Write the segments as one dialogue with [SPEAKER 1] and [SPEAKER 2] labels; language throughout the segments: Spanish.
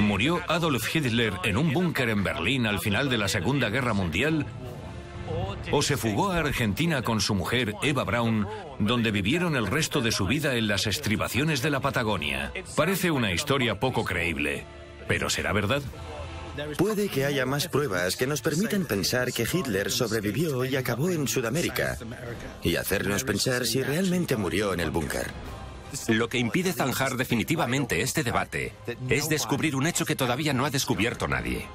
[SPEAKER 1] ¿Murió Adolf Hitler en un búnker en Berlín al final de la Segunda Guerra Mundial? ¿O se fugó a Argentina con su mujer, Eva Braun, donde vivieron el resto de su vida en las estribaciones de la Patagonia? Parece una historia poco creíble, ¿pero será verdad?
[SPEAKER 2] Puede que haya más pruebas que nos permitan pensar que Hitler sobrevivió y acabó en Sudamérica, y hacernos pensar si realmente murió en el búnker.
[SPEAKER 3] Lo que impide zanjar definitivamente este debate es descubrir un hecho que todavía no ha descubierto nadie.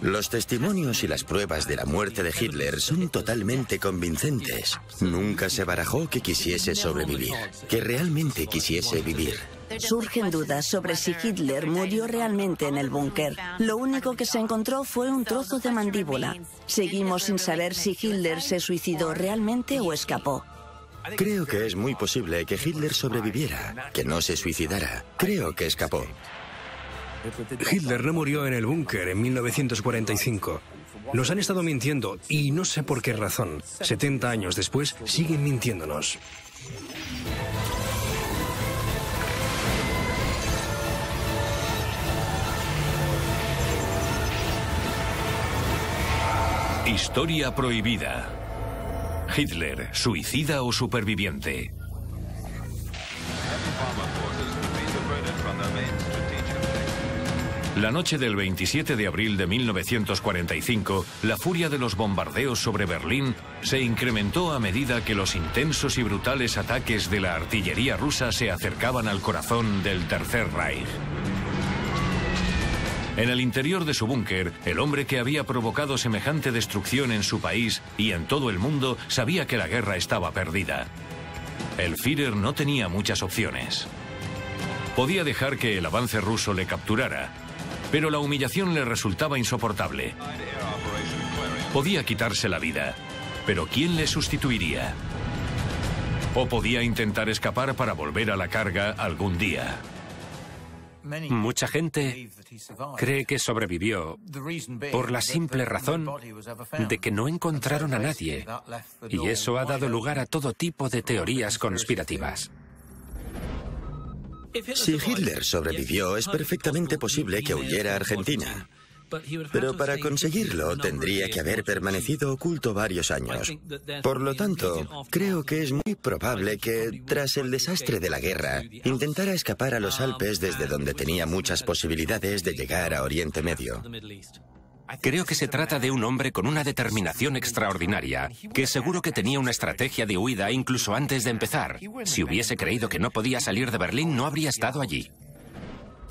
[SPEAKER 2] Los testimonios y las pruebas de la muerte de Hitler son totalmente convincentes. Nunca se barajó que quisiese sobrevivir, que realmente quisiese vivir.
[SPEAKER 4] Surgen dudas sobre si Hitler murió realmente en el búnker. Lo único que se encontró fue un trozo de mandíbula. Seguimos sin saber si Hitler se suicidó realmente o escapó.
[SPEAKER 2] Creo que es muy posible que Hitler sobreviviera, que no se suicidara. Creo que escapó.
[SPEAKER 5] Hitler no murió en el búnker en 1945. Nos han estado mintiendo y no sé por qué razón. 70 años después siguen mintiéndonos.
[SPEAKER 1] Historia prohibida. Hitler, ¿suicida o superviviente? La noche del 27 de abril de 1945, la furia de los bombardeos sobre Berlín se incrementó a medida que los intensos y brutales ataques de la artillería rusa se acercaban al corazón del Tercer Reich. En el interior de su búnker, el hombre que había provocado semejante destrucción en su país y en todo el mundo sabía que la guerra estaba perdida. El Führer no tenía muchas opciones. Podía dejar que el avance ruso le capturara, pero la humillación le resultaba insoportable. Podía quitarse la vida, pero ¿quién le sustituiría? O podía intentar escapar para volver a la carga algún día.
[SPEAKER 3] Mucha gente cree que sobrevivió por la simple razón de que no encontraron a nadie, y eso ha dado lugar a todo tipo de teorías conspirativas.
[SPEAKER 2] Si Hitler sobrevivió, es perfectamente posible que huyera a Argentina. Pero para conseguirlo tendría que haber permanecido oculto varios años. Por lo tanto, creo que es muy probable que, tras el desastre de la guerra, intentara escapar a los Alpes desde donde tenía muchas posibilidades de llegar a Oriente Medio.
[SPEAKER 3] Creo que se trata de un hombre con una determinación extraordinaria, que seguro que tenía una estrategia de huida incluso antes de empezar. Si hubiese creído que no podía salir de Berlín, no habría estado allí.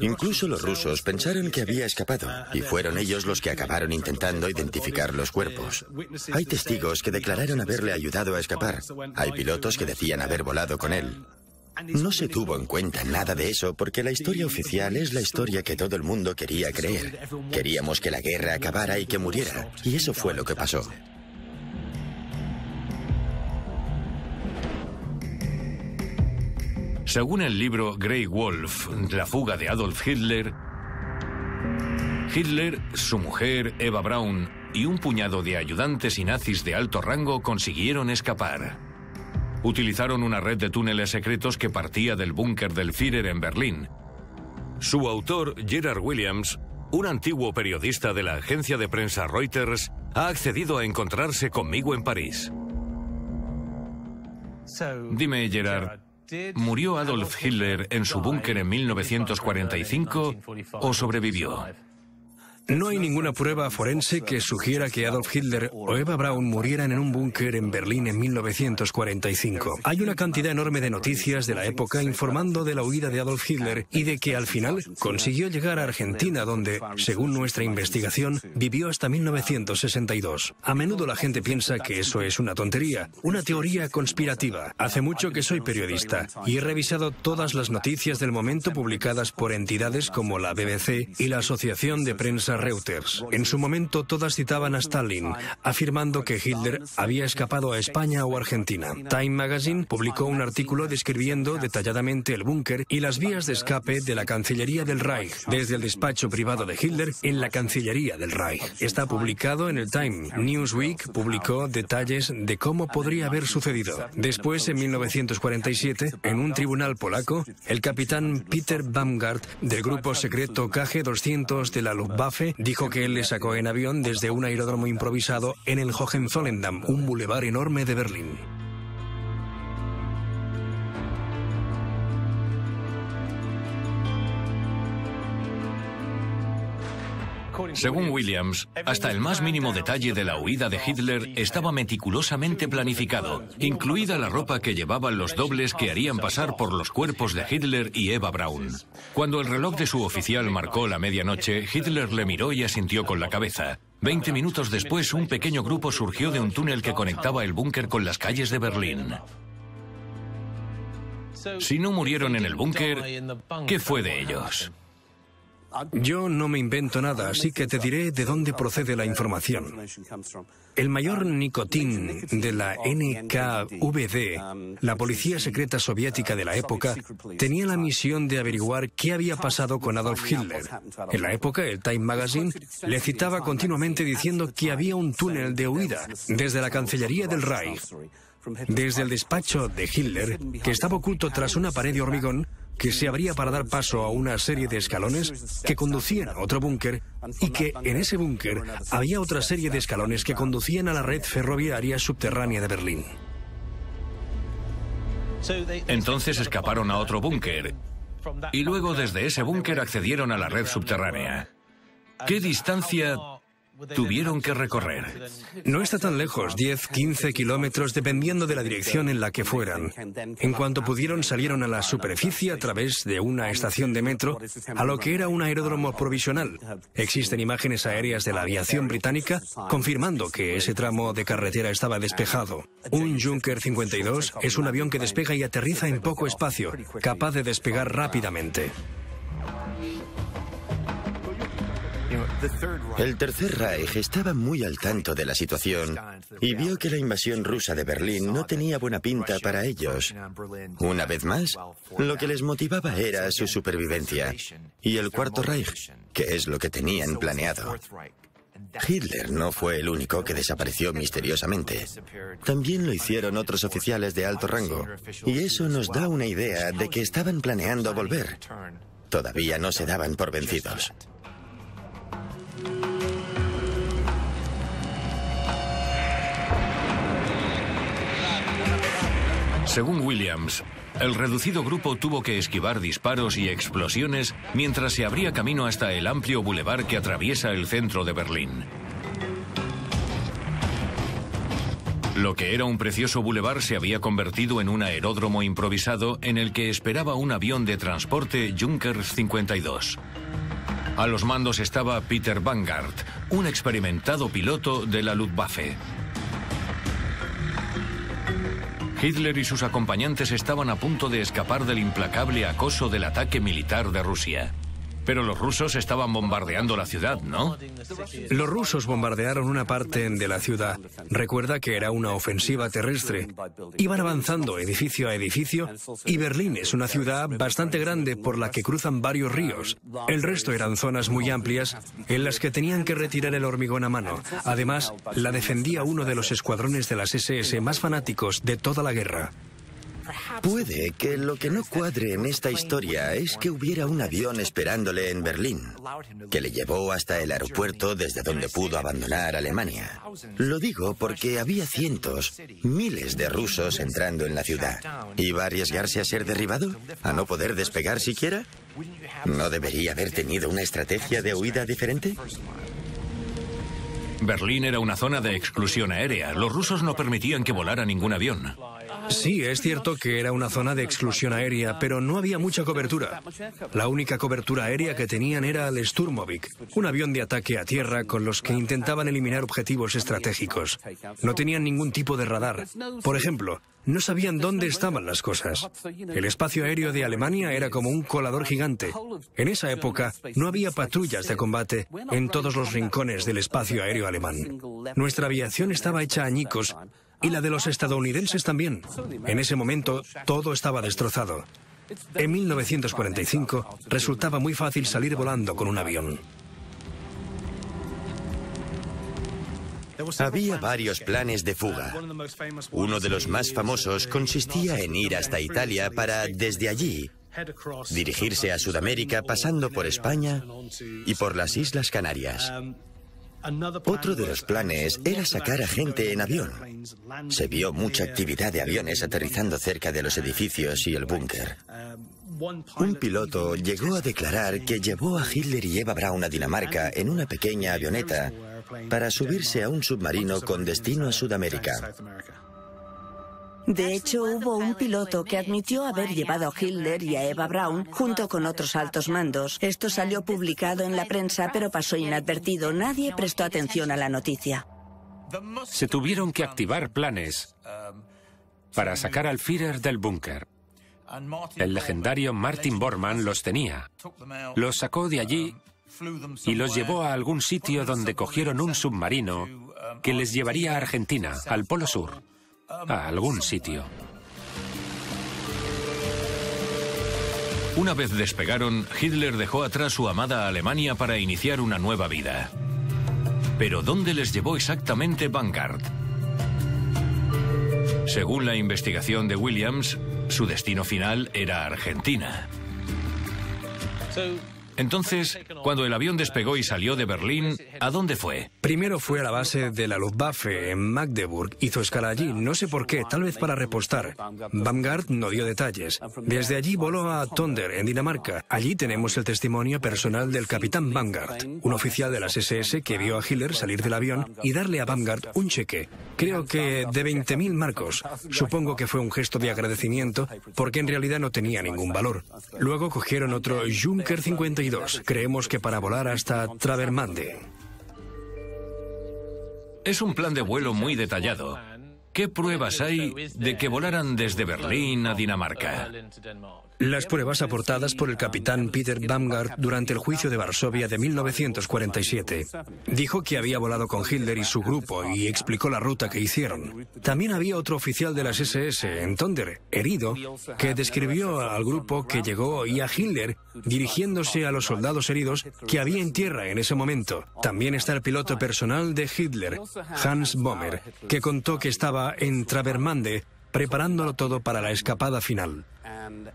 [SPEAKER 2] Incluso los rusos pensaron que había escapado, y fueron ellos los que acabaron intentando identificar los cuerpos. Hay testigos que declararon haberle ayudado a escapar. Hay pilotos que decían haber volado con él. No se tuvo en cuenta nada de eso porque la historia oficial es la historia que todo el mundo quería creer. Queríamos que la guerra acabara y que muriera, y eso fue lo que pasó.
[SPEAKER 1] Según el libro Grey Wolf, La fuga de Adolf Hitler, Hitler, su mujer, Eva Braun, y un puñado de ayudantes y nazis de alto rango consiguieron escapar. Utilizaron una red de túneles secretos que partía del búnker del Führer en Berlín. Su autor, Gerard Williams, un antiguo periodista de la agencia de prensa Reuters, ha accedido a encontrarse conmigo en París. Dime, Gerard, ¿murió Adolf Hitler en su búnker en 1945 o sobrevivió?
[SPEAKER 5] No hay ninguna prueba forense que sugiera que Adolf Hitler o Eva Braun murieran en un búnker en Berlín en 1945. Hay una cantidad enorme de noticias de la época informando de la huida de Adolf Hitler y de que al final consiguió llegar a Argentina, donde, según nuestra investigación, vivió hasta 1962. A menudo la gente piensa que eso es una tontería, una teoría conspirativa. Hace mucho que soy periodista y he revisado todas las noticias del momento publicadas por entidades como la BBC y la Asociación de Prensa prensa Reuters. En su momento todas citaban a Stalin, afirmando que Hitler había escapado a España o Argentina. Time Magazine publicó un artículo describiendo detalladamente el búnker y las vías de escape de la Cancillería del Reich, desde el despacho privado de Hitler en la Cancillería del Reich. Está publicado en el Time. Newsweek publicó detalles de cómo podría haber sucedido. Después, en 1947, en un tribunal polaco, el capitán Peter Baumgart, del grupo secreto KG-200 de la Luftwaffe, dijo que él le sacó en avión desde un aeródromo improvisado en el Hohenzollerndamm, un bulevar enorme de Berlín.
[SPEAKER 1] Según Williams, hasta el más mínimo detalle de la huida de Hitler estaba meticulosamente planificado, incluida la ropa que llevaban los dobles que harían pasar por los cuerpos de Hitler y Eva Braun. Cuando el reloj de su oficial marcó la medianoche, Hitler le miró y asintió con la cabeza. 20 minutos después, un pequeño grupo surgió de un túnel que conectaba el búnker con las calles de Berlín. Si no murieron en el búnker, ¿qué fue de ellos?
[SPEAKER 5] Yo no me invento nada, así que te diré de dónde procede la información. El mayor Nikitin de la NKVD, la policía secreta soviética de la época, tenía la misión de averiguar qué había pasado con Adolf Hitler. En la época, el Time Magazine le citaba continuamente diciendo que había un túnel de huida desde la Cancillería del Reich, desde el despacho de Hitler, que estaba oculto tras una pared de hormigón, que se abría para dar paso a una serie de escalones que conducían a otro búnker y que en ese búnker había otra serie de escalones que conducían a la red ferroviaria subterránea de Berlín.
[SPEAKER 1] Entonces escaparon a otro búnker y luego desde ese búnker accedieron a la red subterránea. ¿Qué distancia tuvieron que recorrer?
[SPEAKER 5] No está tan lejos, 10, 15 kilómetros, dependiendo de la dirección en la que fueran. En cuanto pudieron, salieron a la superficie a través de una estación de metro a lo que era un aeródromo provisional. Existen imágenes aéreas de la aviación británica confirmando que ese tramo de carretera estaba despejado. Un Junker 52 es un avión que despega y aterriza en poco espacio, capaz de despegar rápidamente.
[SPEAKER 2] El Tercer Reich estaba muy al tanto de la situación y vio que la invasión rusa de Berlín no tenía buena pinta para ellos. Una vez más, lo que les motivaba era su supervivencia y el Cuarto Reich, que es lo que tenían planeado. Hitler no fue el único que desapareció misteriosamente. También lo hicieron otros oficiales de alto rango, y eso nos da una idea de que estaban planeando volver. Todavía no se daban por vencidos.
[SPEAKER 1] Según Williams, el reducido grupo tuvo que esquivar disparos y explosiones mientras se abría camino hasta el amplio bulevar que atraviesa el centro de Berlín. Lo que era un precioso bulevar se había convertido en un aeródromo improvisado en el que esperaba un avión de transporte Junker 52. A los mandos estaba Peter Baumgart, un experimentado piloto de la Luftwaffe. Hitler y sus acompañantes estaban a punto de escapar del implacable acoso del ataque militar de Rusia. Pero los rusos estaban bombardeando la ciudad, ¿no?
[SPEAKER 5] Los rusos bombardearon una parte de la ciudad. Recuerda que era una ofensiva terrestre. Iban avanzando edificio a edificio y Berlín es una ciudad bastante grande por la que cruzan varios ríos. El resto eran zonas muy amplias en las que tenían que retirar el hormigón a mano. Además, la defendía uno de los escuadrones de las SS más fanáticos de toda la guerra.
[SPEAKER 2] Puede que lo que no cuadre en esta historia es que hubiera un avión esperándole en Berlín, que le llevó hasta el aeropuerto desde donde pudo abandonar Alemania. Lo digo porque había cientos, miles de rusos entrando en la ciudad. ¿Iba a arriesgarse a ser derribado? ¿A no poder despegar siquiera? ¿No debería haber tenido una estrategia de huida diferente?
[SPEAKER 1] Berlín era una zona de exclusión aérea. Los rusos no permitían que volara ningún avión.
[SPEAKER 5] Sí, es cierto que era una zona de exclusión aérea, pero no había mucha cobertura. La única cobertura aérea que tenían era el Sturmovik, un avión de ataque a tierra con los que intentaban eliminar objetivos estratégicos. No tenían ningún tipo de radar. Por ejemplo, no sabían dónde estaban las cosas. El espacio aéreo de Alemania era como un colador gigante. En esa época no había patrullas de combate en todos los rincones del espacio aéreo alemán. Nuestra aviación estaba hecha añicos y la de los estadounidenses también. En ese momento todo estaba destrozado. En 1945 resultaba muy fácil salir volando con un avión.
[SPEAKER 2] Había varios planes de fuga. Uno de los más famosos consistía en ir hasta Italia para, desde allí, dirigirse a Sudamérica pasando por España y por las Islas Canarias. Otro de los planes era sacar a gente en avión. Se vio mucha actividad de aviones aterrizando cerca de los edificios y el búnker. Un piloto llegó a declarar que llevó a Hitler y Eva Braun a Dinamarca en una pequeña avioneta para subirse a un submarino con destino a Sudamérica.
[SPEAKER 4] De hecho, hubo un piloto que admitió haber llevado a Hitler y a Eva Braun junto con otros altos mandos. Esto salió publicado en la prensa, pero pasó inadvertido. Nadie prestó atención a la noticia.
[SPEAKER 3] Se tuvieron que activar planes para sacar al Führer del búnker. El legendario Martin Bormann los tenía. Los sacó de allí y los llevó a algún sitio donde cogieron un submarino que les llevaría a Argentina, al Polo Sur. A algún sitio.
[SPEAKER 1] Una vez despegaron, Hitler dejó atrás su amada Alemania para iniciar una nueva vida. Pero ¿dónde les llevó exactamente Vanguard? Según la investigación de Williams, su destino final era Argentina. Entonces, cuando el avión despegó y salió de Berlín, ¿a dónde fue?
[SPEAKER 5] Primero fue a la base de la Luftwaffe en Magdeburg. Hizo escala allí, no sé por qué, tal vez para repostar. Vanguard no dio detalles. Desde allí voló a Tonder, en Dinamarca. Allí tenemos el testimonio personal del capitán Vanguard, un oficial de las SS que vio a Hitler salir del avión y darle a Vanguard un cheque. Creo que de 20.000 marcos. Supongo que fue un gesto de agradecimiento, porque en realidad no tenía ningún valor. Luego cogieron otro Junker 52. Creemos que para volar hasta Travemünde.
[SPEAKER 1] Es un plan de vuelo muy detallado. ¿Qué pruebas hay de que volaran desde Berlín a Dinamarca?
[SPEAKER 5] Las pruebas aportadas por el capitán Peter Vanguard durante el juicio de Varsovia de 1947. Dijo que había volado con Hitler y su grupo y explicó la ruta que hicieron. También había otro oficial de las SS en Tonder, herido, que describió al grupo que llegó y a Hitler dirigiéndose a los soldados heridos que había en tierra en ese momento. También está el piloto personal de Hitler, Hans Bohmer, que contó que estaba en Travemünde preparándolo todo para la escapada final.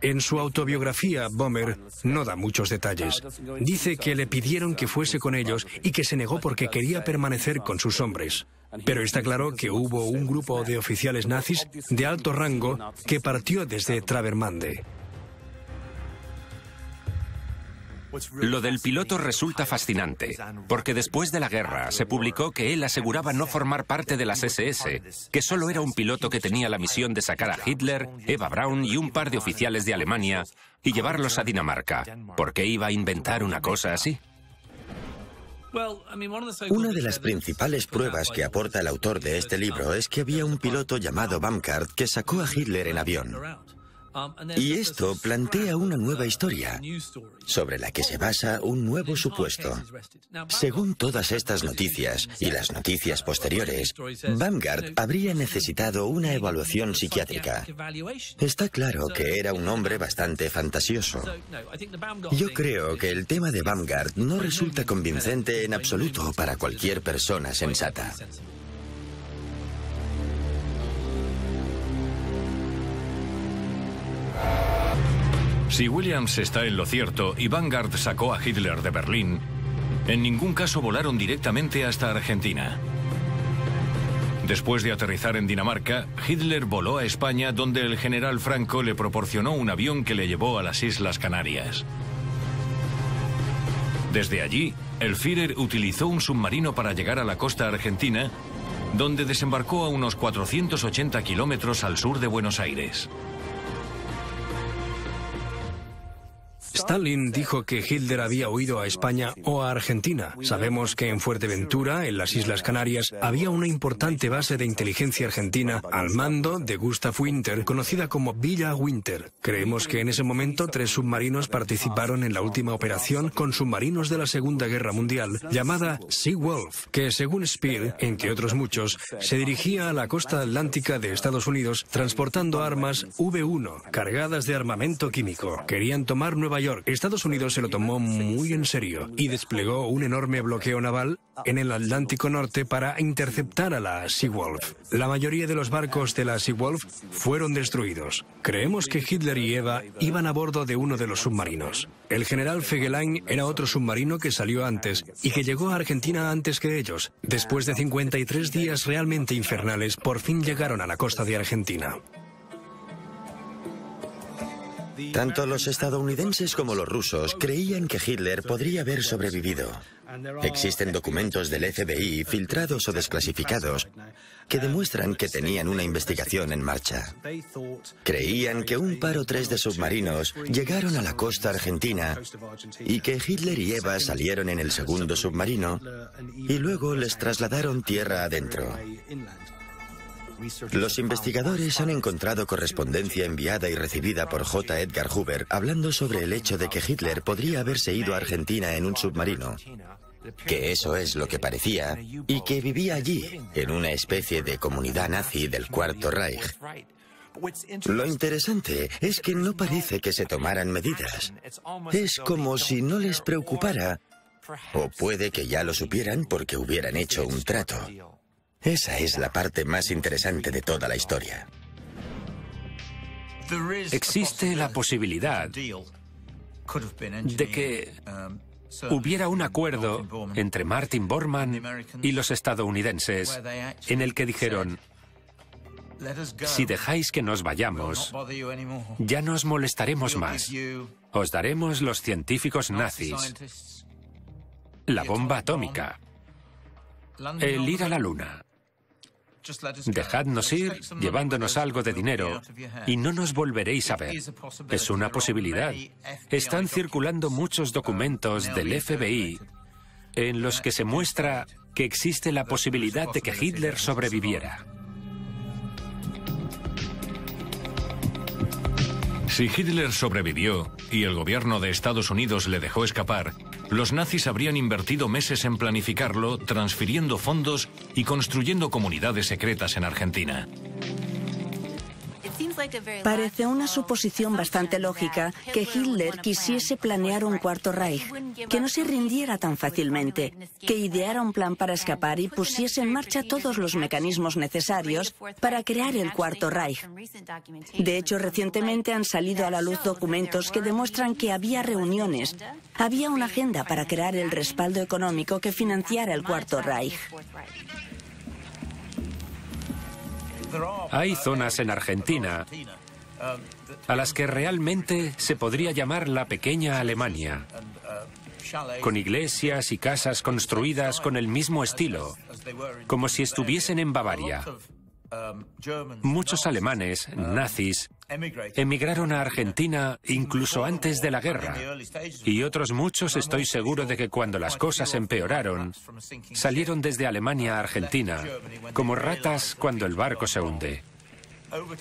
[SPEAKER 5] En su autobiografía, Bohmer no da muchos detalles. Dice que le pidieron que fuese con ellos y que se negó porque quería permanecer con sus hombres. Pero está claro que hubo un grupo de oficiales nazis de alto rango que partió desde Travemünde.
[SPEAKER 3] Lo del piloto resulta fascinante, porque después de la guerra se publicó que él aseguraba no formar parte de las SS, que solo era un piloto que tenía la misión de sacar a Hitler, Eva Braun y un par de oficiales de Alemania y llevarlos a Dinamarca. ¿Por qué iba a inventar una cosa así?
[SPEAKER 2] Una de las principales pruebas que aporta el autor de este libro es que había un piloto llamado Vanguard que sacó a Hitler en avión. Y esto plantea una nueva historia, sobre la que se basa un nuevo supuesto. Según todas estas noticias y las noticias posteriores, Vanguard habría necesitado una evaluación psiquiátrica. Está claro que era un hombre bastante fantasioso. Yo creo que el tema de Vanguard no resulta convincente en absoluto para cualquier persona sensata.
[SPEAKER 1] Si Williams está en lo cierto y Vanguard sacó a Hitler de Berlín, en ningún caso volaron directamente hasta Argentina. Después de aterrizar en Dinamarca, Hitler voló a España, donde el general Franco le proporcionó un avión que le llevó a las Islas Canarias. Desde allí, el Führer utilizó un submarino para llegar a la costa argentina, donde desembarcó a unos 480 kilómetros al sur de Buenos Aires.
[SPEAKER 5] Stalin dijo que Hitler había huido a España o a Argentina. Sabemos que en Fuerteventura, en las Islas Canarias, había una importante base de inteligencia argentina al mando de Gustav Winter, conocida como Villa Winter. Creemos que en ese momento 3 submarinos participaron en la última operación con submarinos de la Segunda Guerra Mundial, llamada Sea Wolf, que según Speer, entre otros muchos, se dirigía a la costa atlántica de Estados Unidos transportando armas V1, cargadas de armamento químico. Querían tomar Nueva York. Estados Unidos se lo tomó muy en serio y desplegó un enorme bloqueo naval en el Atlántico Norte para interceptar a la Sea Wolf. La mayoría de los barcos de la Sea Wolf fueron destruidos. Creemos que Hitler y Eva iban a bordo de uno de los submarinos. El general Fegelein era otro submarino que salió antes y que llegó a Argentina antes que ellos. Después de 53 días realmente infernales, por fin llegaron a la costa de Argentina.
[SPEAKER 2] Tanto los estadounidenses como los rusos creían que Hitler podría haber sobrevivido. Existen documentos del FBI filtrados o desclasificados que demuestran que tenían una investigación en marcha. Creían que un par o 3 de submarinos llegaron a la costa argentina y que Hitler y Eva salieron en el segundo submarino y luego les trasladaron tierra adentro. Los investigadores han encontrado correspondencia enviada y recibida por J. Edgar Hoover hablando sobre el hecho de que Hitler podría haberse ido a Argentina en un submarino, que eso es lo que parecía, y que vivía allí, en una especie de comunidad nazi del Cuarto Reich. Lo interesante es que no parece que se tomaran medidas. Es como si no les preocupara, o puede que ya lo supieran porque hubieran hecho un trato. Esa es la parte más interesante de toda la historia.
[SPEAKER 3] Existe la posibilidad de que hubiera un acuerdo entre Martin Bormann y los estadounidenses en el que dijeron: si dejáis que nos vayamos, ya no os molestaremos más. Os daremos los científicos nazis, la bomba atómica, el ir a la luna. Dejadnos ir, llevándonos algo de dinero, y no nos volveréis a ver. Es una posibilidad. Están circulando muchos documentos del FBI en los que se muestra que existe la posibilidad de que Hitler sobreviviera.
[SPEAKER 1] Si Hitler sobrevivió y el gobierno de Estados Unidos le dejó escapar, los nazis habrían invertido meses en planificarlo, transfiriendo fondos y construyendo comunidades secretas en Argentina.
[SPEAKER 4] Parece una suposición bastante lógica que Hitler quisiese planear un cuarto Reich, que no se rindiera tan fácilmente, que ideara un plan para escapar y pusiese en marcha todos los mecanismos necesarios para crear el cuarto Reich. De hecho, recientemente han salido a la luz documentos que demuestran que había reuniones, había una agenda para crear el respaldo económico que financiara el cuarto Reich.
[SPEAKER 3] Hay zonas en Argentina a las que realmente se podría llamar la pequeña Alemania, con iglesias y casas construidas con el mismo estilo, como si estuviesen en Bavaria. Muchos alemanes, nazis, emigraron a Argentina incluso antes de la guerra, y otros muchos, estoy seguro de que cuando las cosas empeoraron, salieron desde Alemania a Argentina, como ratas cuando el barco se hunde,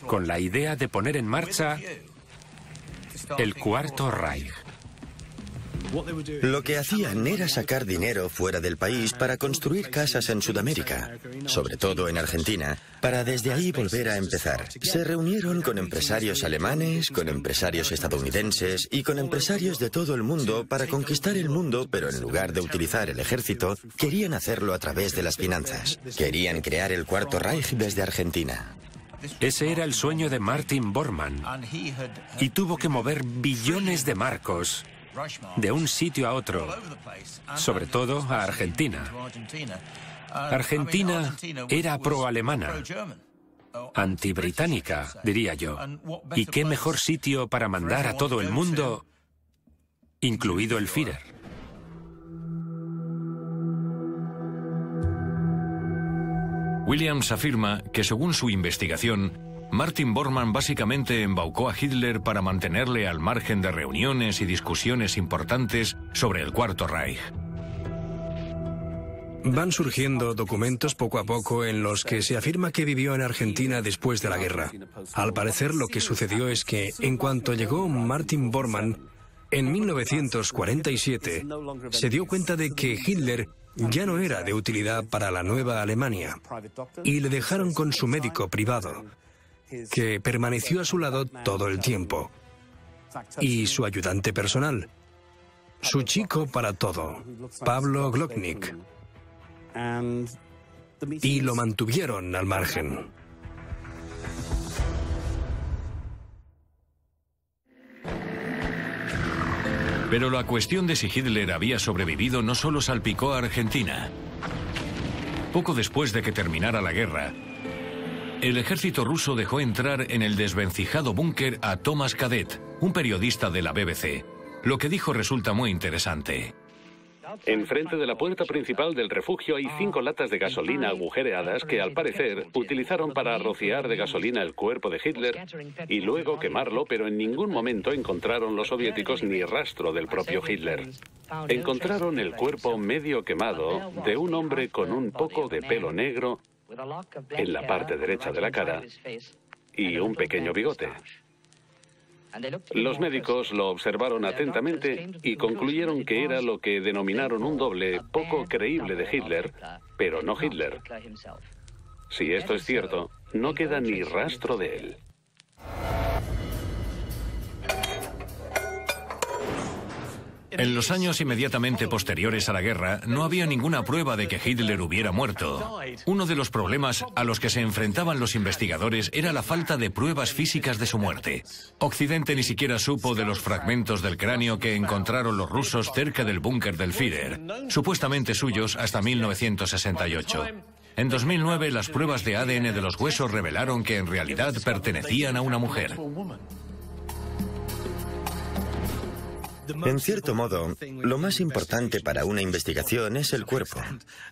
[SPEAKER 3] con la idea de poner en marcha el Cuarto Reich.
[SPEAKER 2] Lo que hacían era sacar dinero fuera del país para construir casas en Sudamérica, sobre todo en Argentina, para desde ahí volver a empezar. Se reunieron con empresarios alemanes, con empresarios estadounidenses y con empresarios de todo el mundo para conquistar el mundo, pero en lugar de utilizar el ejército, querían hacerlo a través de las finanzas. Querían crear el Cuarto Reich desde Argentina.
[SPEAKER 3] Ese era el sueño de Martin Bormann, y tuvo que mover billones de marcos de un sitio a otro, sobre todo a Argentina. Argentina era pro-alemana, antibritánica, diría yo. ¿Y qué mejor sitio para mandar a todo el mundo, incluido el Führer?
[SPEAKER 1] Williams afirma que, según su investigación, Martin Bormann básicamente embaucó a Hitler para mantenerle al margen de reuniones y discusiones importantes sobre el Cuarto Reich.
[SPEAKER 5] Van surgiendo documentos poco a poco en los que se afirma que vivió en Argentina después de la guerra. Al parecer, lo que sucedió es que, en cuanto llegó Martin Bormann, en 1947, se dio cuenta de que Hitler ya no era de utilidad para la nueva Alemania y le dejaron con su médico privado, que permaneció a su lado todo el tiempo, y su ayudante personal, su chico para todo, Pablo Glognik, y lo mantuvieron al margen.
[SPEAKER 1] Pero la cuestión de si Hitler había sobrevivido no solo salpicó a Argentina. Poco después de que terminara la guerra, el ejército ruso dejó entrar en el desvencijado búnker a Thomas Cadet, un periodista de la BBC. Lo que dijo resulta muy interesante.
[SPEAKER 6] Enfrente de la puerta principal del refugio hay 5 latas de gasolina agujereadas que, al parecer, utilizaron para rociar de gasolina el cuerpo de Hitler y luego quemarlo, pero en ningún momento encontraron los soviéticos ni rastro del propio Hitler. Encontraron el cuerpo medio quemado de un hombre con un poco de pelo negro en la parte derecha de la cara y un pequeño bigote. Los médicos lo observaron atentamente y concluyeron que era lo que denominaron un doble poco creíble de Hitler, pero no Hitler. Si esto es cierto, no queda ni rastro de él.
[SPEAKER 1] En los años inmediatamente posteriores a la guerra, no había ninguna prueba de que Hitler hubiera muerto. Uno de los problemas a los que se enfrentaban los investigadores era la falta de pruebas físicas de su muerte. Occidente ni siquiera supo de los fragmentos del cráneo que encontraron los rusos cerca del búnker del Führer, supuestamente suyos hasta 1968. En 2009, las pruebas de ADN de los huesos revelaron que en realidad pertenecían a una mujer.
[SPEAKER 2] En cierto modo, lo más importante para una investigación es el cuerpo.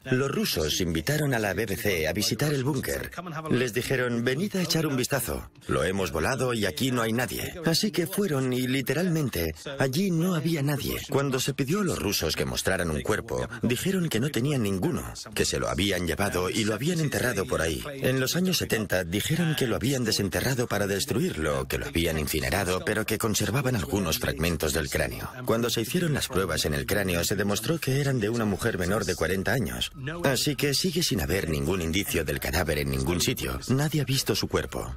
[SPEAKER 2] Los rusos invitaron a la BBC a visitar el búnker. Les dijeron, venid a echar un vistazo. Lo hemos volado y aquí no hay nadie. Así que fueron y literalmente allí no había nadie. Cuando se pidió a los rusos que mostraran un cuerpo, dijeron que no tenían ninguno, que se lo habían llevado y lo habían enterrado por ahí. En los años 70 dijeron que lo habían desenterrado para destruirlo, que lo habían incinerado, pero que conservaban algunos fragmentos del cráneo. Cuando se hicieron las pruebas en el cráneo, se demostró que eran de una mujer menor de 40 años. Así que sigue sin haber ningún indicio del cadáver en ningún sitio. Nadie ha visto su cuerpo.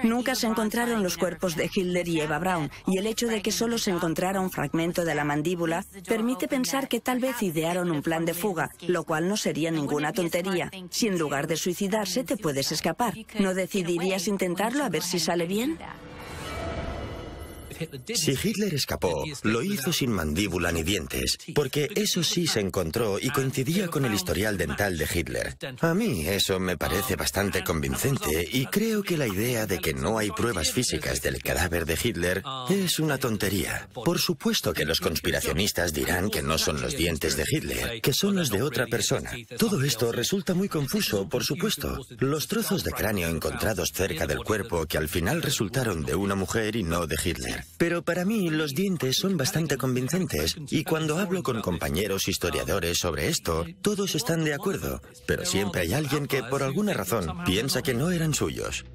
[SPEAKER 4] Nunca se encontraron los cuerpos de Hitler y Eva Braun, y el hecho de que solo se encontrara un fragmento de la mandíbula permite pensar que tal vez idearon un plan de fuga, lo cual no sería ninguna tontería. Si en lugar de suicidarse te puedes escapar, ¿no decidirías intentarlo a ver si sale bien?
[SPEAKER 2] Si Hitler escapó, lo hizo sin mandíbula ni dientes, porque eso sí se encontró y coincidía con el historial dental de Hitler. A mí eso me parece bastante convincente y creo que la idea de que no hay pruebas físicas del cadáver de Hitler es una tontería. Por supuesto que los conspiracionistas dirán que no son los dientes de Hitler, que son los de otra persona. Todo esto resulta muy confuso, por supuesto. Los trozos de cráneo encontrados cerca del cuerpo que al final resultaron de una mujer y no de Hitler. Pero para mí los dientes son bastante convincentes y cuando hablo con compañeros historiadores sobre esto, todos están de acuerdo, pero siempre hay alguien que por alguna razón piensa que no eran suyos.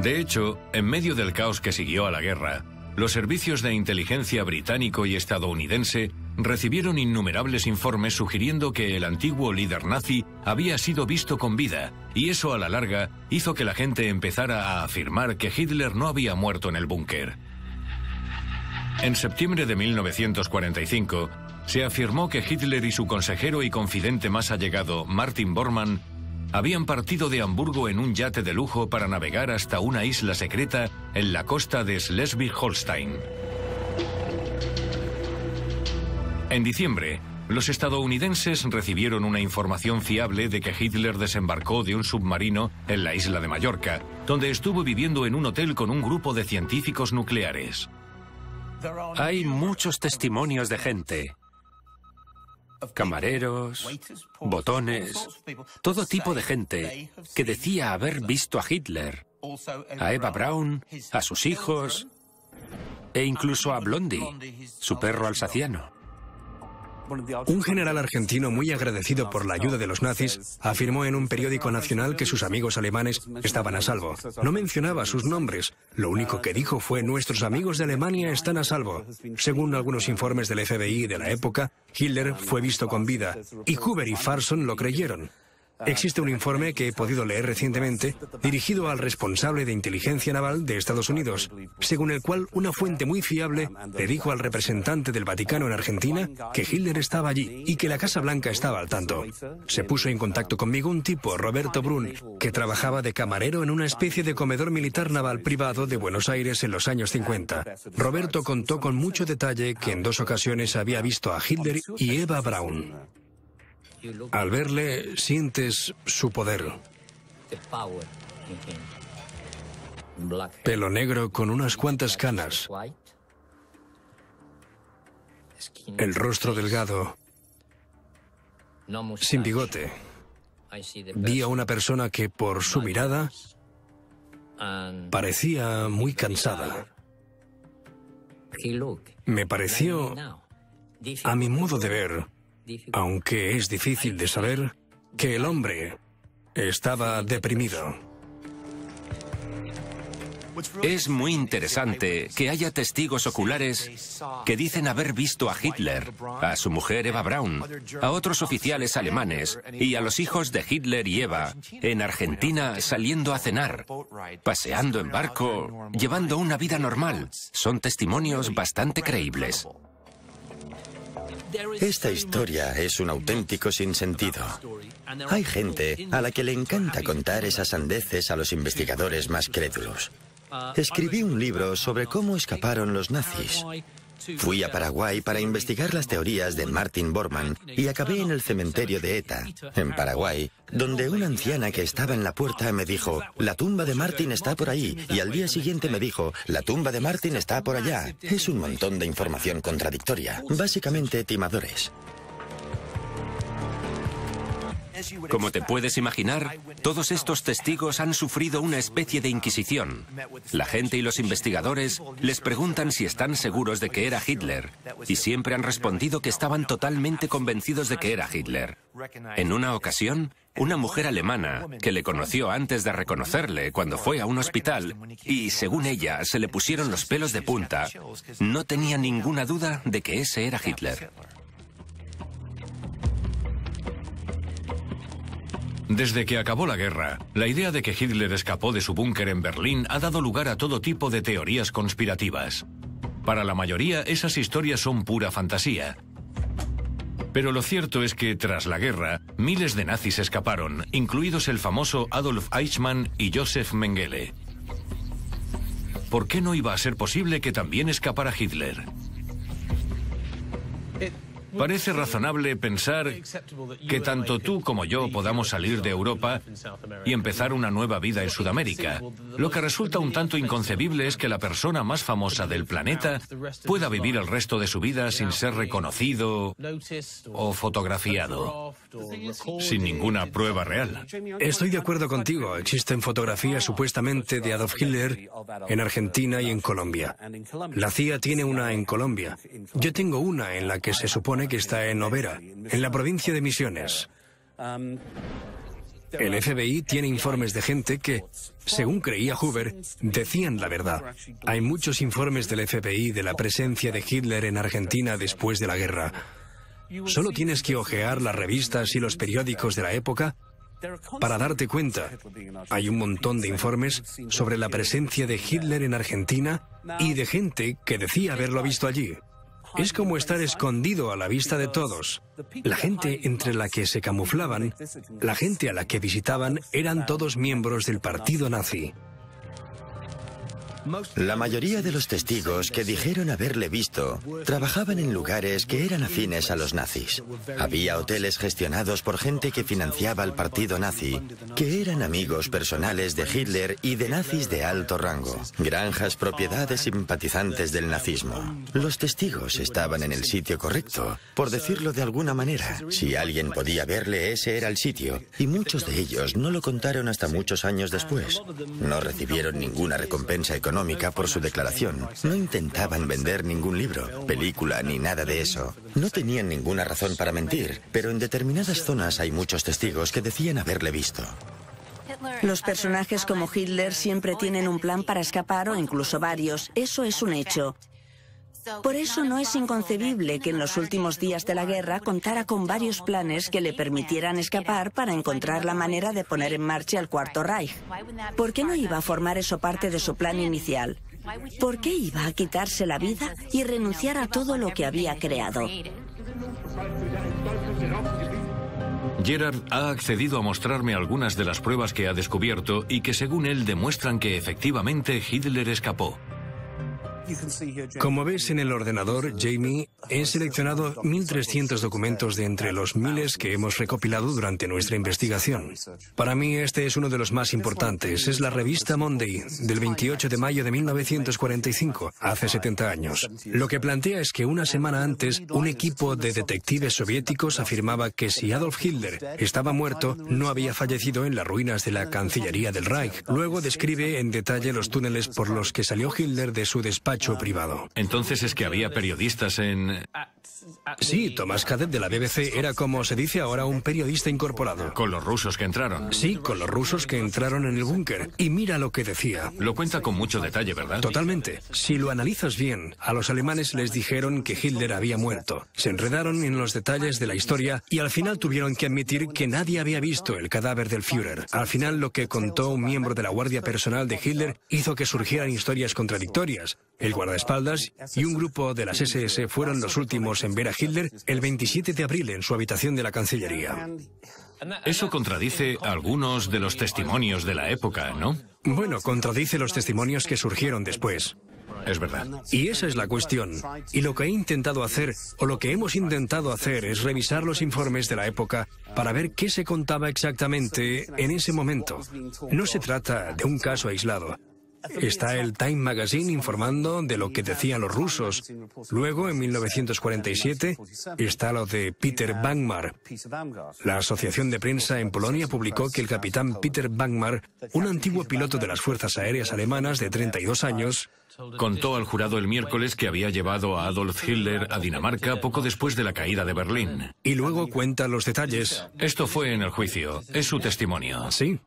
[SPEAKER 1] De hecho, en medio del caos que siguió a la guerra, los servicios de inteligencia británico y estadounidense recibieron innumerables informes sugiriendo que el antiguo líder nazi había sido visto con vida, y eso a la larga hizo que la gente empezara a afirmar que Hitler no había muerto en el búnker. En septiembre de 1945, se afirmó que Hitler y su consejero y confidente más allegado, Martin Bormann, habían partido de Hamburgo en un yate de lujo para navegar hasta una isla secreta en la costa de Schleswig-Holstein. En diciembre, los estadounidenses recibieron una información fiable de que Hitler desembarcó de un submarino en la isla de Mallorca, donde estuvo viviendo en un hotel con un grupo de científicos nucleares.
[SPEAKER 3] Hay muchos testimonios de gente camareros, botones, todo tipo de gente que decía haber visto a Hitler, a Eva Braun, a sus hijos e incluso a Blondie, su perro alsaciano.
[SPEAKER 5] Un general argentino muy agradecido por la ayuda de los nazis afirmó en un periódico nacional que sus amigos alemanes estaban a salvo. No mencionaba sus nombres. Lo único que dijo fue: nuestros amigos de Alemania están a salvo. Según algunos informes del FBI de la época, Hitler fue visto con vida y Hoover y Farson lo creyeron. Existe un informe que he podido leer recientemente, dirigido al responsable de inteligencia naval de Estados Unidos, según el cual una fuente muy fiable le dijo al representante del Vaticano en Argentina que Hitler estaba allí y que la Casa Blanca estaba al tanto. Se puso en contacto conmigo un tipo, Roberto Brun, que trabajaba de camarero en una especie de comedor militar naval privado de Buenos Aires en los años 50. Roberto contó con mucho detalle que en 2 ocasiones había visto a Hitler y Eva Braun. Al verle, sientes su poder. Pelo negro con unas cuantas canas. El rostro delgado. Sin bigote. Vi a una persona que, por su mirada, parecía muy cansada. Me pareció, a mi modo de ver, aunque es difícil de saber, que el hombre estaba deprimido.
[SPEAKER 3] Es muy interesante que haya testigos oculares que dicen haber visto a Hitler, a su mujer Eva Braun, a otros oficiales alemanes y a los hijos de Hitler y Eva en Argentina saliendo a cenar, paseando en barco, llevando una vida normal. Son testimonios bastante creíbles.
[SPEAKER 2] Esta historia es un auténtico sinsentido. Hay gente a la que le encanta contar esas sandeces a los investigadores más crédulos. Escribí un libro sobre cómo escaparon los nazis. Fui a Paraguay para investigar las teorías de Martin Bormann y acabé en el cementerio de Eta, en Paraguay, donde una anciana que estaba en la puerta me dijo: la tumba de Martin está por ahí, y al día siguiente me dijo: la tumba de Martin está por allá. Es un montón de información contradictoria, básicamente timadores.
[SPEAKER 3] Como te puedes imaginar, todos estos testigos han sufrido una especie de inquisición. La gente y los investigadores les preguntan si están seguros de que era Hitler, y siempre han respondido que estaban totalmente convencidos de que era Hitler. En una ocasión, una mujer alemana, que le conoció antes de reconocerle cuando fue a un hospital, y según ella se le pusieron los pelos de punta, no tenía ninguna duda de que ese era Hitler.
[SPEAKER 1] Desde que acabó la guerra, la idea de que Hitler escapó de su búnker en Berlín ha dado lugar a todo tipo de teorías conspirativas. Para la mayoría, esas historias son pura fantasía. Pero lo cierto es que, tras la guerra, miles de nazis escaparon, incluidos el famoso Adolf Eichmann y Josef Mengele. ¿Por qué no iba a ser posible que también escapara Hitler? Parece razonable pensar que tanto tú como yo podamos salir de Europa y empezar una nueva vida en Sudamérica. Lo que resulta un tanto inconcebible es que la persona más famosa del planeta pueda vivir el resto de su vida sin ser reconocido o fotografiado, sin ninguna prueba real.
[SPEAKER 5] Estoy de acuerdo contigo. Existen fotografías supuestamente de Adolf Hitler en Argentina y en Colombia. La CIA tiene una en Colombia. Yo tengo una en la que se supone que está en Novera, en la provincia de Misiones. El FBI tiene informes de gente que, según creía Hoover, decían la verdad. Hay muchos informes del FBI de la presencia de Hitler en Argentina después de la guerra. Solo tienes que hojear las revistas y los periódicos de la época para darte cuenta. Hay un montón de informes sobre la presencia de Hitler en Argentina y de gente que decía haberlo visto allí. Es como estar escondido a la vista de todos. La gente entre la que se camuflaban, la gente a la que visitaban, eran todos miembros del partido nazi.
[SPEAKER 2] La mayoría de los testigos que dijeron haberle visto trabajaban en lugares que eran afines a los nazis. Había hoteles gestionados por gente que financiaba al partido nazi, que eran amigos personales de Hitler y de nazis de alto rango. Granjas propiedad de simpatizantes del nazismo. Los testigos estaban en el sitio correcto, por decirlo de alguna manera. Si alguien podía verle, ese era el sitio, y muchos de ellos no lo contaron hasta muchos años después. No recibieron ninguna recompensa económica por su declaración. No intentaban vender ningún libro, película ni nada de eso. No tenían ninguna razón para mentir, pero en determinadas zonas hay muchos testigos que decían haberle visto.
[SPEAKER 4] Los personajes como Hitler siempre tienen un plan para escapar o incluso varios. Eso es un hecho. Por eso no es inconcebible que en los últimos días de la guerra contara con varios planes que le permitieran escapar para encontrar la manera de poner en marcha el Cuarto Reich. ¿Por qué no iba a formar eso parte de su plan inicial? ¿Por qué iba a quitarse la vida y renunciar a todo lo que había creado?
[SPEAKER 1] Gerard ha accedido a mostrarme algunas de las pruebas que ha descubierto y que según él demuestran que efectivamente Hitler escapó.
[SPEAKER 5] Como ves en el ordenador, Jamie, he seleccionado 1.300 documentos de entre los miles que hemos recopilado durante nuestra investigación. Para mí este es uno de los más importantes. Es la revista Monday, del 28 de mayo de 1945, hace 70 años. Lo que plantea es que una semana antes, un equipo de detectives soviéticos afirmaba que si Adolf Hitler estaba muerto, no había fallecido en las ruinas de la Cancillería del Reich. Luego describe en detalle los túneles por los que salió Hitler de su despacho privado.
[SPEAKER 1] Entonces es que había periodistas en...
[SPEAKER 5] Sí, Thomas Cadet de la BBC era, como se dice ahora, un periodista incorporado.
[SPEAKER 1] Con los rusos que entraron.
[SPEAKER 5] Sí, con los rusos que entraron en el búnker. Y mira lo que decía.
[SPEAKER 1] Lo cuenta con mucho detalle, ¿verdad?
[SPEAKER 5] Totalmente. Si lo analizas bien, a los alemanes les dijeron que Hitler había muerto. Se enredaron en los detalles de la historia y al final tuvieron que admitir que nadie había visto el cadáver del Führer. Al final, lo que contó un miembro de la guardia personal de Hitler hizo que surgieran historias contradictorias. El guardaespaldas y un grupo de las SS fueron los últimos en ver a Hitler el 27 de abril en su habitación de la Cancillería.
[SPEAKER 1] Eso contradice algunos de los testimonios de la época, ¿no?
[SPEAKER 5] Bueno, contradice los testimonios que surgieron después.
[SPEAKER 1] Es verdad.
[SPEAKER 5] Y esa es la cuestión. Y lo que he intentado hacer, o lo que hemos intentado hacer, es revisar los informes de la época para ver qué se contaba exactamente en ese momento. No se trata de un caso aislado. Está el Time Magazine informando de lo que decían los rusos. Luego, en 1947, está lo de Peter Bangmar. La Asociación de Prensa en Polonia publicó que el capitán Peter Bangmar, un antiguo piloto de las Fuerzas Aéreas Alemanas de 32 años,
[SPEAKER 1] contó al jurado el miércoles que había llevado a Adolf Hitler a Dinamarca poco después de la caída de Berlín.
[SPEAKER 5] Y luego cuenta los detalles.
[SPEAKER 1] Esto fue en el juicio. Es su testimonio.
[SPEAKER 5] Sí.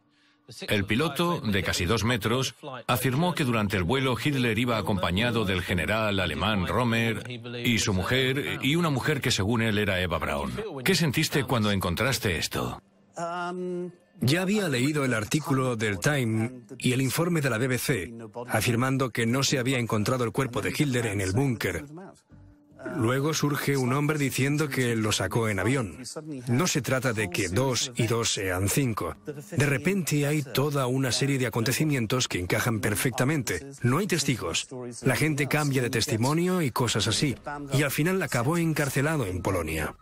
[SPEAKER 1] El piloto, de casi 2 metros, afirmó que durante el vuelo Hitler iba acompañado del general alemán Rommel y su mujer, y una mujer que según él era Eva Braun. ¿Qué sentiste cuando encontraste esto?
[SPEAKER 5] Ya había leído el artículo del Time y el informe de la BBC, afirmando que no se había encontrado el cuerpo de Hitler en el búnker. Luego surge un hombre diciendo que lo sacó en avión. No se trata de que 2 y 2 sean 5. De repente hay toda una serie de acontecimientos que encajan perfectamente. No hay testigos. La gente cambia de testimonio y cosas así. Y al final acabó encarcelado en Polonia.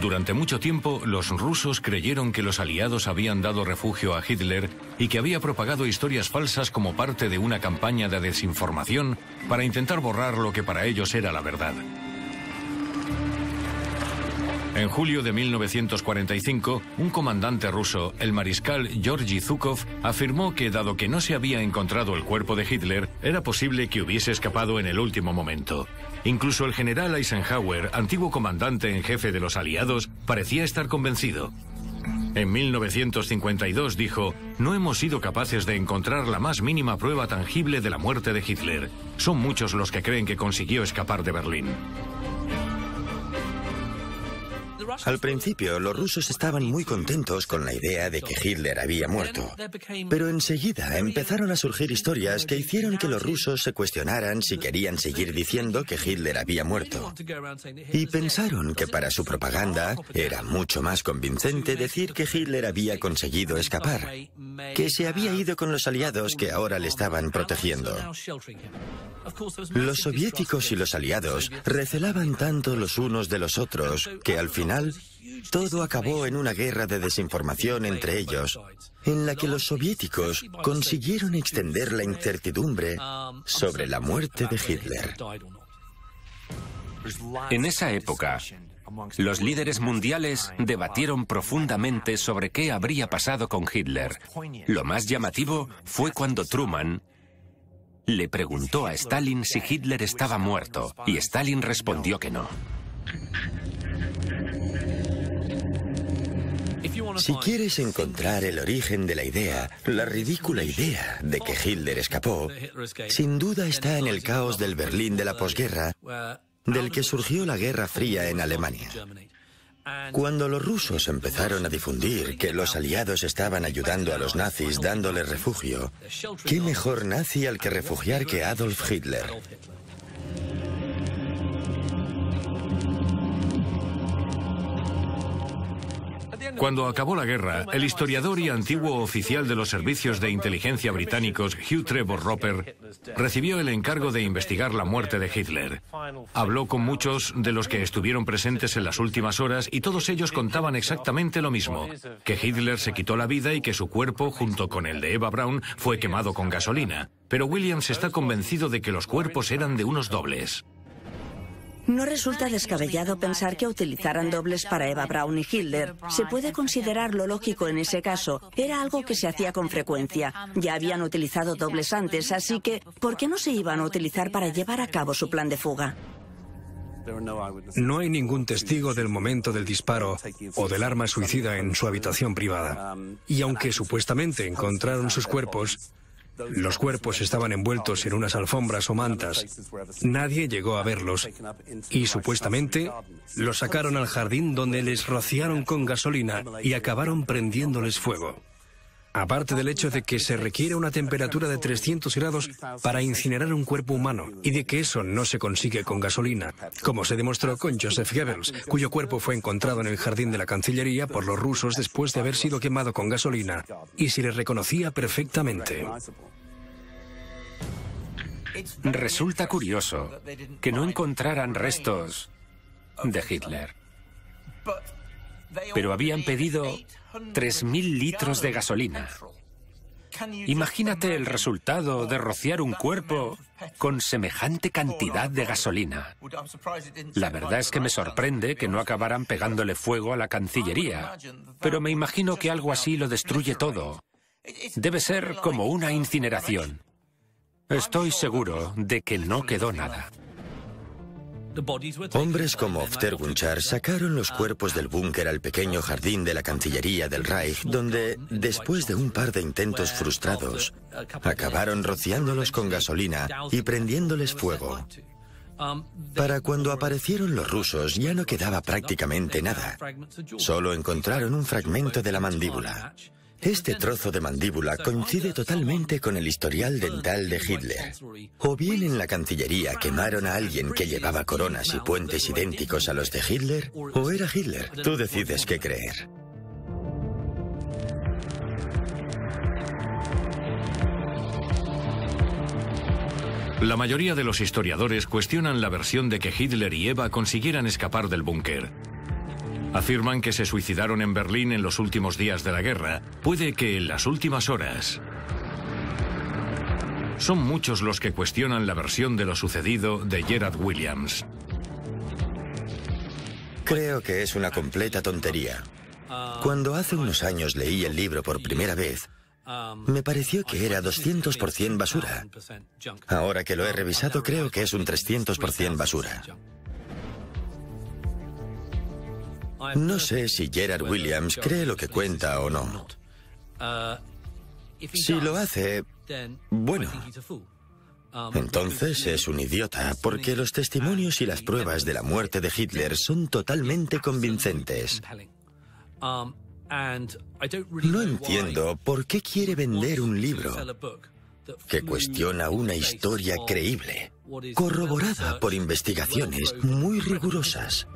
[SPEAKER 1] Durante mucho tiempo, los rusos creyeron que los aliados habían dado refugio a Hitler y que había propagado historias falsas como parte de una campaña de desinformación para intentar borrar lo que para ellos era la verdad. En julio de 1945, un comandante ruso, el mariscal Georgy Zhukov, afirmó que dado que no se había encontrado el cuerpo de Hitler, era posible que hubiese escapado en el último momento. Incluso el general Eisenhower, antiguo comandante en jefe de los aliados, parecía estar convencido. En 1952 dijo: "No hemos sido capaces de encontrar la más mínima prueba tangible de la muerte de Hitler. Son muchos los que creen que consiguió escapar de Berlín".
[SPEAKER 2] Al principio, los rusos estaban muy contentos con la idea de que Hitler había muerto. Pero enseguida empezaron a surgir historias que hicieron que los rusos se cuestionaran si querían seguir diciendo que Hitler había muerto. Y pensaron que para su propaganda era mucho más convincente decir que Hitler había conseguido escapar, que se había ido con los aliados que ahora le estaban protegiendo. Los soviéticos y los aliados recelaban tanto los unos de los otros que al final todo acabó en una guerra de desinformación entre ellos, en la que los soviéticos consiguieron extender la incertidumbre sobre la muerte de Hitler.
[SPEAKER 3] En esa época, los líderes mundiales debatieron profundamente sobre qué habría pasado con Hitler. Lo más llamativo fue cuando Truman le preguntó a Stalin si Hitler estaba muerto, y Stalin respondió que no.
[SPEAKER 2] Si quieres encontrar el origen de la idea, la ridícula idea de que Hitler escapó, sin duda está en el caos del Berlín de la posguerra, del que surgió la Guerra Fría en Alemania. Cuando los rusos empezaron a difundir que los aliados estaban ayudando a los nazis dándoles refugio, ¿qué mejor nazi al que refugiar que Adolf Hitler?
[SPEAKER 1] Cuando acabó la guerra, el historiador y antiguo oficial de los servicios de inteligencia británicos Hugh Trevor Roper recibió el encargo de investigar la muerte de Hitler. Habló con muchos de los que estuvieron presentes en las últimas horas y todos ellos contaban exactamente lo mismo, que Hitler se quitó la vida y que su cuerpo, junto con el de Eva Braun, fue quemado con gasolina. Pero Williams está convencido de que los cuerpos eran de unos dobles.
[SPEAKER 4] No resulta descabellado pensar que utilizaran dobles para Eva Braun y Hitler. Se puede considerar lo lógico en ese caso. Era algo que se hacía con frecuencia. Ya habían utilizado dobles antes, así que ¿por qué no se iban a utilizar para llevar a cabo su plan de fuga?
[SPEAKER 5] No hay ningún testigo del momento del disparo o del arma suicida en su habitación privada. Y aunque supuestamente encontraron sus cuerpos, los cuerpos estaban envueltos en unas alfombras o mantas. Nadie llegó a verlos y supuestamente los sacaron al jardín donde les rociaron con gasolina y acabaron prendiéndoles fuego. Aparte del hecho de que se requiere una temperatura de 300 grados para incinerar un cuerpo humano y de que eso no se consigue con gasolina, como se demostró con Joseph Goebbels, cuyo cuerpo fue encontrado en el jardín de la Cancillería por los rusos después de haber sido quemado con gasolina y se le reconocía perfectamente.
[SPEAKER 3] Resulta curioso que no encontraran restos de Hitler, pero habían pedido 3.000 litros de gasolina. Imagínate el resultado de rociar un cuerpo con semejante cantidad de gasolina. La verdad es que me sorprende que no acabaran pegándole fuego a la Cancillería, pero me imagino que algo así lo destruye todo. Debe ser como una incineración. Estoy seguro de que no quedó nada.
[SPEAKER 2] Hombres como Oftergunchar sacaron los cuerpos del búnker al pequeño jardín de la Cancillería del Reich, donde, después de un par de intentos frustrados, acabaron rociándolos con gasolina y prendiéndoles fuego. Para cuando aparecieron los rusos ya no quedaba prácticamente nada. Solo encontraron un fragmento de la mandíbula. Este trozo de mandíbula coincide totalmente con el historial dental de Hitler. O bien en la Cancillería quemaron a alguien que llevaba coronas y puentes idénticos a los de Hitler, o era Hitler. Tú decides qué creer.
[SPEAKER 1] La mayoría de los historiadores cuestionan la versión de que Hitler y Eva consiguieran escapar del búnker. Afirman que se suicidaron en Berlín en los últimos días de la guerra, puede que en las últimas horas. Son muchos los que cuestionan la versión de lo sucedido de Gerard Williams.
[SPEAKER 2] Creo que es una completa tontería. Cuando hace unos años leí el libro por primera vez, me pareció que era 200% basura. Ahora que lo he revisado, creo que es un 300% basura. No sé si Gerard Williams cree lo que cuenta o no. Si lo hace, bueno, Entonces es un idiota, porque los testimonios y las pruebas de la muerte de Hitler son totalmente convincentes. No entiendo por qué quiere vender un libro que cuestiona una historia creíble, corroborada por investigaciones muy rigurosas.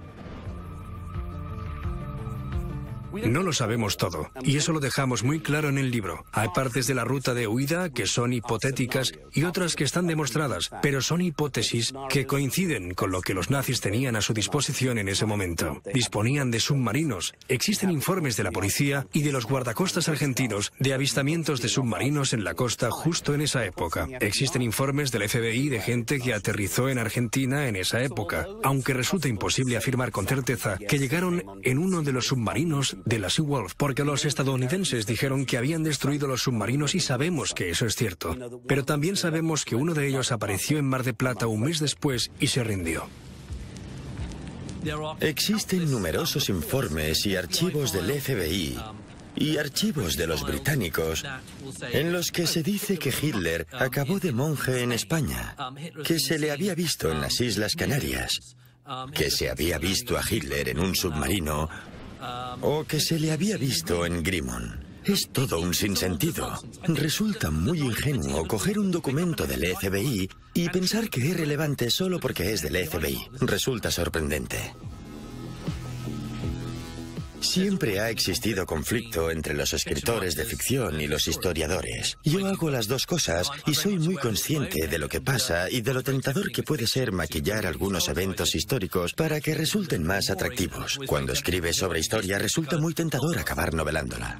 [SPEAKER 5] No lo sabemos todo, y eso lo dejamos muy claro en el libro. Hay partes de la ruta de huida que son hipotéticas y otras que están demostradas, pero son hipótesis que coinciden con lo que los nazis tenían a su disposición en ese momento. Disponían de submarinos. Existen informes de la policía y de los guardacostas argentinos de avistamientos de submarinos en la costa justo en esa época. Existen informes del FBI de gente que aterrizó en Argentina en esa época, aunque resulta imposible afirmar con certeza que llegaron en uno de los submarinos de la Seawolf, porque los estadounidenses dijeron que habían destruido los submarinos y sabemos que eso es cierto. Pero también sabemos que uno de ellos apareció en Mar de Plata un mes después y se rindió.
[SPEAKER 2] Existen numerosos informes y archivos del FBI y archivos de los británicos en los que se dice que Hitler acabó de monje en España, que se le había visto en las Islas Canarias, que se había visto a Hitler en un submarino o que se le había visto en Grimont. Es todo un sinsentido. Resulta muy ingenuo coger un documento del FBI y pensar que es relevante solo porque es del FBI. Resulta sorprendente. Siempre ha existido conflicto entre los escritores de ficción y los historiadores. Yo hago las dos cosas y soy muy consciente de lo que pasa y de lo tentador que puede ser maquillar algunos eventos históricos para que resulten más atractivos. Cuando escribes sobre historia resulta muy tentador acabar novelándola.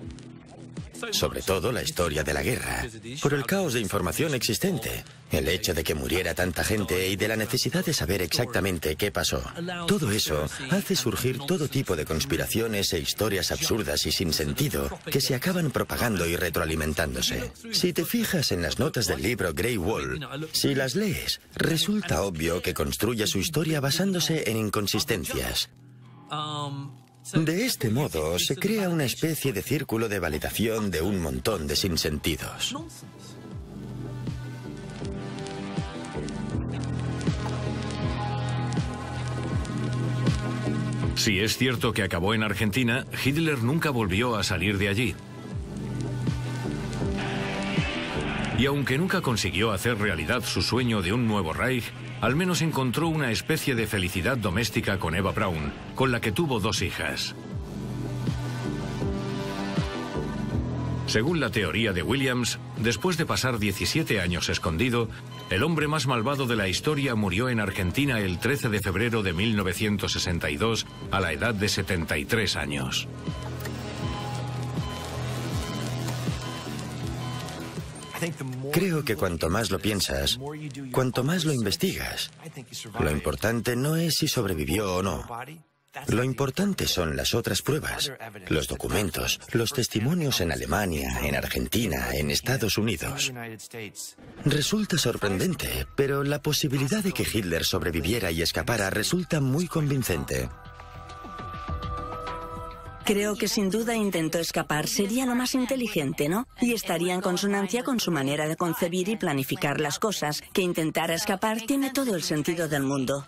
[SPEAKER 2] Sobre todo la historia de la guerra, por el caos de información existente, el hecho de que muriera tanta gente y de la necesidad de saber exactamente qué pasó. Todo eso hace surgir todo tipo de conspiraciones e historias absurdas y sin sentido que se acaban propagando y retroalimentándose. Si te fijas en las notas del libro Grey Wall, si las lees, resulta obvio que construye su historia basándose en inconsistencias. De este modo, se crea una especie de círculo de validación de un montón de sinsentidos.
[SPEAKER 1] Si es cierto que acabó en Argentina, Hitler nunca volvió a salir de allí. Y aunque nunca consiguió hacer realidad su sueño de un nuevo Reich, al menos encontró una especie de felicidad doméstica con Eva Braun, con la que tuvo 2 hijas. Según la teoría de Williams, después de pasar 17 años escondido, el hombre más malvado de la historia murió en Argentina el 13 de febrero de 1962 a la edad de 73 años.
[SPEAKER 2] Creo que cuanto más lo piensas, cuanto más lo investigas. Lo importante no es si sobrevivió o no. Lo importante son las otras pruebas, los documentos, los testimonios en Alemania, en Argentina, en Estados Unidos. Resulta sorprendente, pero la posibilidad de que Hitler sobreviviera y escapara resulta muy convincente.
[SPEAKER 4] Creo que sin duda intentó escapar. Sería lo más inteligente, ¿no? Y estaría en consonancia con su manera de concebir y planificar las cosas. Que intentara escapar tiene todo el sentido del mundo.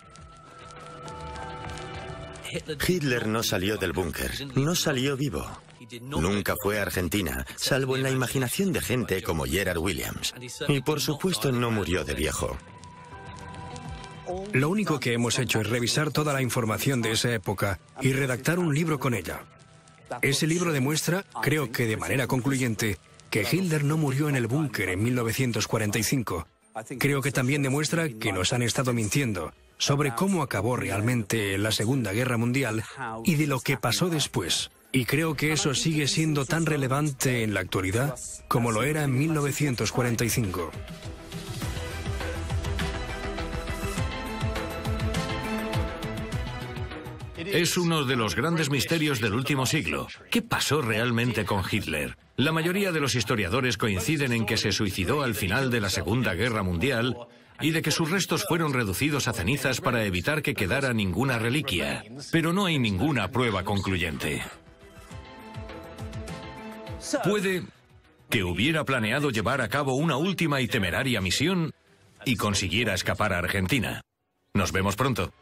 [SPEAKER 2] Hitler no salió del búnker, no salió vivo. Nunca fue a Argentina, salvo en la imaginación de gente como Gerard Williams. Y por supuesto no murió de viejo.
[SPEAKER 5] Lo único que hemos hecho es revisar toda la información de esa época y redactar un libro con ella. Ese libro demuestra, creo que de manera concluyente, que Hitler no murió en el búnker en 1945. Creo que también demuestra que nos han estado mintiendo sobre cómo acabó realmente la Segunda Guerra Mundial y de lo que pasó después. Y creo que eso sigue siendo tan relevante en la actualidad como lo era en 1945.
[SPEAKER 1] Es uno de los grandes misterios del último siglo. ¿Qué pasó realmente con Hitler? La mayoría de los historiadores coinciden en que se suicidó al final de la Segunda Guerra Mundial y de que sus restos fueron reducidos a cenizas para evitar que quedara ninguna reliquia. Pero no hay ninguna prueba concluyente. Puede que hubiera planeado llevar a cabo una última y temeraria misión y consiguiera escapar a Argentina. Nos vemos pronto.